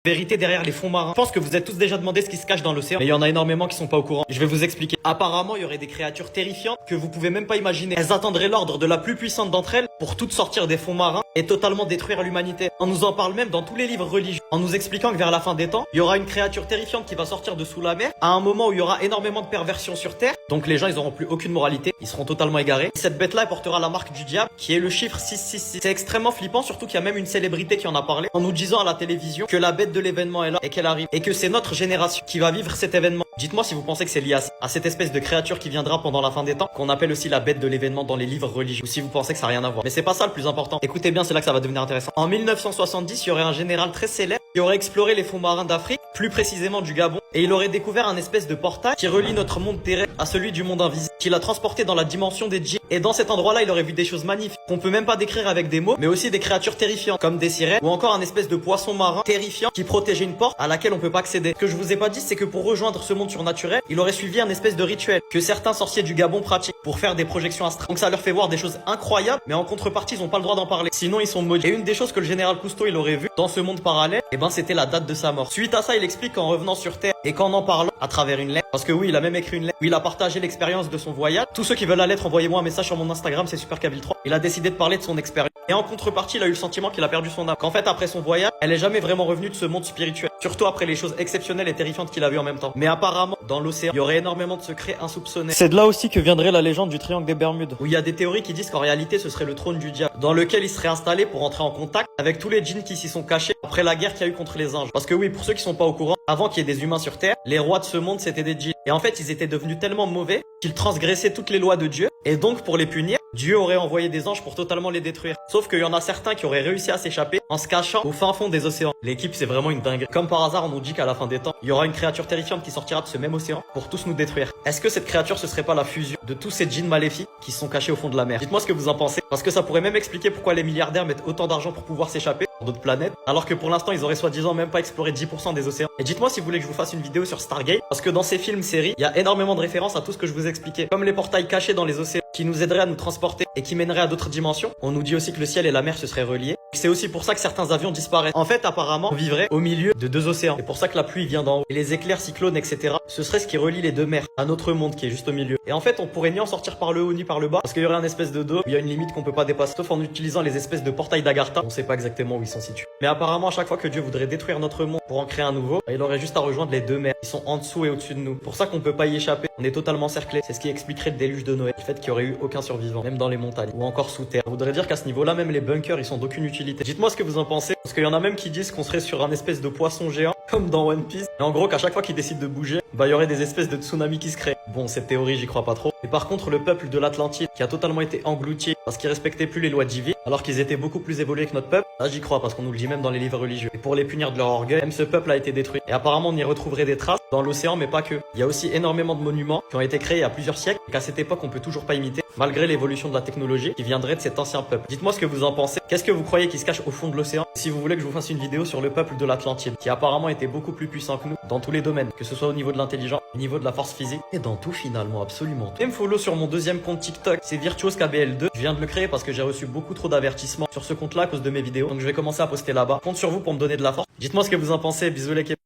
Vérité derrière les fonds marins. Je pense que vous êtes tous déjà demandé ce qui se cache dans l'océan, mais il y en a énormément qui sont pas au courant. Je vais vous expliquer. Apparemment, il y aurait des créatures terrifiantes que vous pouvez même pas imaginer. Elles attendraient l'ordre de la plus puissante d'entre elles pour toutes sortir des fonds marins et totalement détruire l'humanité. On nous en parle même dans tous les livres religieux, en nous expliquant que vers la fin des temps, il y aura une créature terrifiante qui va sortir de sous la mer, à un moment où il y aura énormément de perversions sur Terre. Donc les gens, ils auront plus aucune moralité, ils seront totalement égarés. Cette bête-là, elle portera la marque du diable, qui est le chiffre 666. C'est extrêmement flippant, surtout qu'il y a même une célébrité qui en a parlé, en nous disant à la télévision que la bête de l'événement est là et qu'elle arrive, et que c'est notre génération qui va vivre cet événement. Dites-moi si vous pensez que c'est lié à cette espèce de créature qui viendra pendant la fin des temps, qu'on appelle aussi la bête de l'événement dans les livres religieux, ou si vous pensez que ça n'a rien à voir. Mais c'est pas ça le plus important. Écoutez bien, c'est là que ça va devenir intéressant. En 1970, il y aurait un général très célèbre qui aurait exploré les fonds marins d'Afrique, plus précisément du Gabon, et il aurait découvert un espèce de portail qui relie notre monde terrestre à celui du monde invisible, qui l'a transporté dans la dimension des djinns. Et dans cet endroit-là, il aurait vu des choses magnifiques, qu'on peut même pas décrire avec des mots, mais aussi des créatures terrifiantes, comme des sirènes, ou encore un espèce de poisson marin terrifiant qui protégeait une porte à laquelle on peut pas accéder. Ce que je vous ai pas dit, c'est que pour rejoindre ce monde surnaturel, il aurait suivi un espèce de rituel que certains sorciers du Gabon pratiquent pour faire des projections astrales. Donc ça leur fait voir des choses incroyables, mais en contrepartie, ils ont pas le droit d'en parler. Sinon, ils sont maudits. Et une des choses que le général Cousteau, il aurait vu dans ce monde parallèle, eh ben, c'était la date de sa mort. Suite à ça, il explique qu'en revenant sur Terre et qu'en parlant à travers une lettre, parce que oui, il a même écrit une lettre où il a partagé l'expérience de son voyage. Tous ceux qui veulent la lettre, envoyez-moi un message sur mon Instagram, c'est SuperCabil3. Il a décidé de parler de son expérience. Et en contrepartie, il a eu le sentiment qu'il a perdu son âme. Qu'en fait, après son voyage, elle est jamais vraiment revenue de ce monde spirituel. Surtout après les choses exceptionnelles et terrifiantes qu'il a vues en même temps. Mais apparemment, dans l'océan, il y aurait énormément de secrets insoupçonnés. C'est de là aussi que viendrait la légende du triangle des Bermudes, où il y a des théories qui disent qu'en réalité, ce serait le trône du diable, dans lequel il serait installé pour entrer en contact avec tous les djinns qui s'y sont cachés après la guerre qu'il y a eu contre les anges. Parce que oui, pour ceux qui sont pas au courant, avant qu'il y ait des humains sur Terre, les rois de ce monde, c'était des djinns. Et en fait, ils étaient devenus tellement mauvais qu'ils transgressaient toutes les lois de Dieu. Et donc, pour les punir, Dieu aurait envoyé des anges pour totalement les détruire. Sauf qu'il y en a certains qui auraient réussi à s'échapper en se cachant au fin fond des océans. L'équipe, c'est vraiment une dinguerie. Comme par hasard, on nous dit qu'à la fin des temps, il y aura une créature terrifiante qui sortira de ce même océan pour tous nous détruire. Est-ce que cette créature, ce serait pas la fusion de tous ces djinns maléfiques qui se sont cachés au fond de la mer? Dites-moi ce que vous en pensez, parce que ça pourrait même expliquer pourquoi les milliardaires mettent autant d'argent pour pouvoir s'échapper sur d'autres planètes, alors que pour l'instant, ils auraient soi-disant même pas exploré 10% des océans. Et dites-moi si vous voulez que je vous fasse une vidéo sur Stargate, parce que dans ces films, séries, il y a énormément de références à tout ce que je vous ai expliqué, comme les portails cachés dans les océans qui nous aideraient à nous transporter et qui mèneraient à d'autres dimensions. On nous dit aussi que le ciel et la mer se seraient reliés. C'est aussi pour ça que certains avions disparaissent. En fait, apparemment, on vivrait au milieu de deux océans. C'est pour ça que la pluie vient d'en haut. Et les éclairs, cyclones, etc. Ce serait ce qui relie les deux mers à notre monde qui est juste au milieu. Et en fait, on pourrait ni en sortir par le haut ni par le bas, parce qu'il y aurait un espèce de dos où il y a une limite qu'on peut pas dépasser, sauf en utilisant les espèces de portails d'Agartha. On sait pas exactement où ils sont situés. Mais apparemment, à chaque fois que Dieu voudrait détruire notre monde pour en créer un nouveau, il aurait juste à rejoindre les deux mers. Ils sont en dessous et au-dessus de nous. Pour ça qu'on peut pas y échapper. On est totalement cerclé. C'est ce qui expliquerait le déluge de Noé. Le fait qu'il y aurait eu aucun survivant, même dans les montagnes ou encore sous terre. Ça voudrait dire qu'à ce niveau-là, même les bunkers, ils sont d'aucune utilité. Dites-moi ce que vous en pensez, parce qu'il y en a même qui disent qu'on serait sur un espèce de poisson géant, comme dans One Piece. Et en gros, qu'à chaque fois qu'ils décident de bouger, bah, il y aurait des espèces de tsunamis qui se créent. Bon, cette théorie, j'y crois pas trop. Mais par contre, le peuple de l'Atlantide, qui a totalement été englouti parce qu'ils respectaient plus les lois divines, alors qu'ils étaient beaucoup plus évolués que notre peuple, là, j'y crois parce qu'on nous le dit même dans les livres religieux. Et pour les punir de leur orgueil, même ce peuple a été détruit. Et apparemment, on y retrouverait des traces dans l'océan, mais pas que. Il y a aussi énormément de monuments qui ont été créés il y a plusieurs siècles et qu'à cette époque, on peut toujours pas imiter, malgré l'évolution de la technologie qui viendrait de cet ancien peuple. Dites-moi ce que vous en pensez. Qu'est-ce que vous croyez qui se cache au fond de l'océan? Si vous voulez que je vous fasse une vidéo sur le peuple de l'Atlantide, qui apparemment était beaucoup plus puissant que nous dans tous les domaines, que ce soit au niveau de l'intelligence, au niveau de la force physique et dans tout finalement, absolument tout. Et me follow sur mon deuxième compte TikTok, c'est VirtuosKBL2. Je viens de le créer parce que j'ai reçu beaucoup trop d'avertissements sur ce compte-là à cause de mes vidéos. Donc je vais commencer à poster là-bas. Compte sur vous pour me donner de la force. Dites-moi ce que vous en pensez. Bisous les